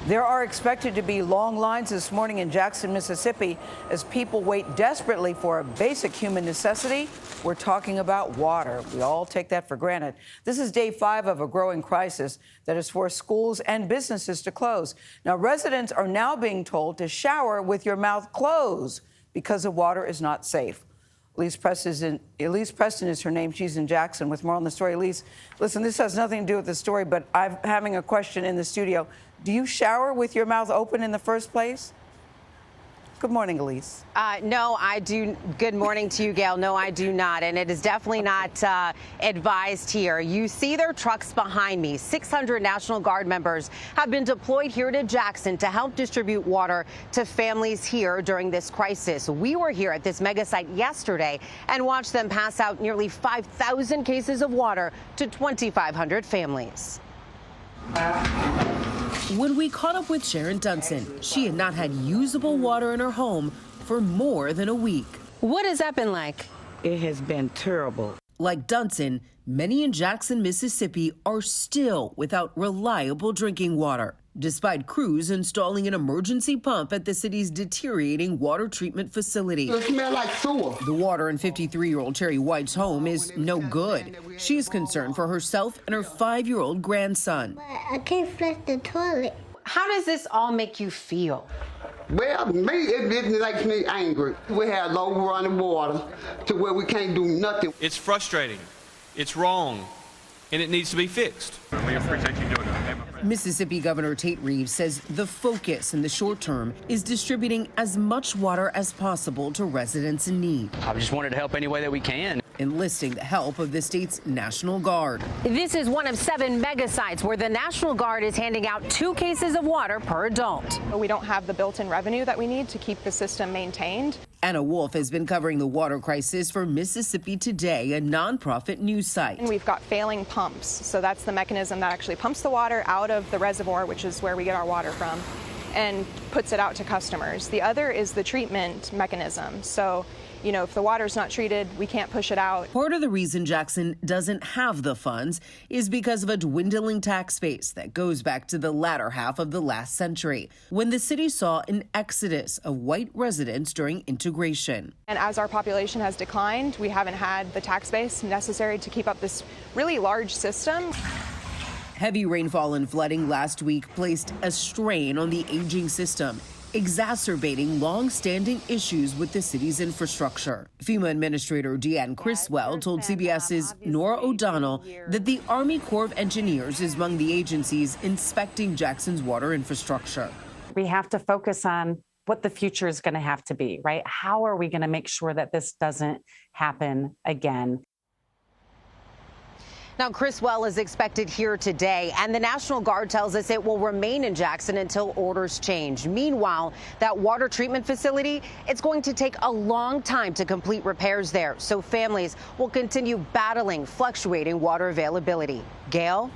There are expected to be long lines this morning in Jackson, Mississippi, as people wait desperately for a basic human necessity. We're talking about water. We all take that for granted. This is day 5 of a growing crisis that has forced schools and businesses to close. Now, residents are now being told to shower with your mouth closed because the water is not safe. Elise Preston is her name. She's in Jackson with more on the story. Elise, listen, this has nothing to do with the story, but I'm having a question in the studio. Do you shower with your mouth open in the first place? Good morning, Elise. No, I do. Good morning to you, Gayle. No, I do not. And it is definitely not advised here. You see their trucks behind me. 600 National Guard members have been deployed here to Jackson to help distribute water to families here during this crisis. We were here at this mega site yesterday and watched them pass out nearly 5,000 cases of water to 2,500 families. When we caught up with Sharon Dunson, she had not had usable water in her home for more than a week. What has that been like? It has been terrible. Like Dunson, many in Jackson, Mississippi are still without reliable drinking water, despite crews installing an emergency pump at the city's deteriorating water treatment facility. It smells like sewer. The water in 53-year-old Terry White's home is no good. She's concerned for herself and her 5-year-old grandson. I can't flush the toilet. How does this all make you feel? Well, me, it makes me angry. We have low running water to where we can't do nothing. It's frustrating, it's wrong, and it needs to be fixed. We appreciate you doing that. Mississippi Governor Tate Reeves says the focus in the short term is distributing as much water as possible to residents in need. I just wanted to help any way that we can. Enlisting the help of the state's National Guard. This is one of 7 mega sites where the National Guard is handing out 2 cases of water per adult. We don't have the built-in revenue that we need to keep the system maintained. Anna Wolf has been covering the water crisis for Mississippi Today, a nonprofit news site. And we've got failing pumps, so that's the mechanism that actually pumps the water out of the reservoir, which is where we get our water from, and puts it out to customers. The other is the treatment mechanism. So, you know, if the water's not treated, we can't push it out. Part of the reason Jackson doesn't have the funds is because of a dwindling tax base that goes back to the latter half of the last century, when the city saw an exodus of white residents during integration. And as our population has declined, we haven't had the tax base necessary to keep up this really large system. Heavy rainfall and flooding last week placed a strain on the aging system, exacerbating long-standing issues with the city's infrastructure. FEMA Administrator Deanne Criswell told CBS's Nora O'Donnell that the Army Corps of Engineers is among the agencies inspecting Jackson's water infrastructure. We have to focus on what the future is going to have to be, right? How are we going to make sure that this doesn't happen again? Now, Criswell is expected here today, and the National Guard tells us it will remain in Jackson until orders change. Meanwhile, that water treatment facility, it's going to take a long time to complete repairs there, so families will continue battling fluctuating water availability. Gayle?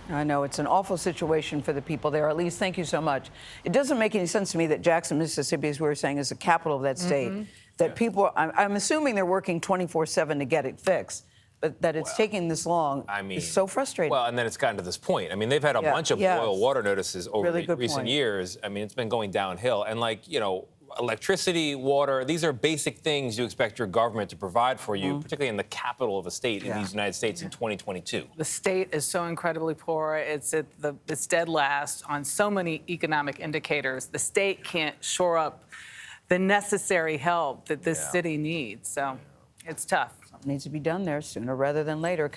I know it's an awful situation for the people there. Elise, thank you so much. It doesn't make any sense to me that Jackson, Mississippi, as we were saying, is the capital of that state. That people, I'm assuming they're working 24/7 to get it fixed. But that it's taking this long is so frustrating. Well, and then it's gotten to this point. I mean, they've had a bunch of boil water notices over recent years. I mean, it's been going downhill. And like, you know, electricity, water, these are basic things you expect your government to provide for you, particularly in the capital of a state in these United States in 2022. The state is so incredibly poor. It's dead last on so many economic indicators. The state can't shore up the necessary help that this city needs. So it's tough. Something needs to be done there sooner rather than later.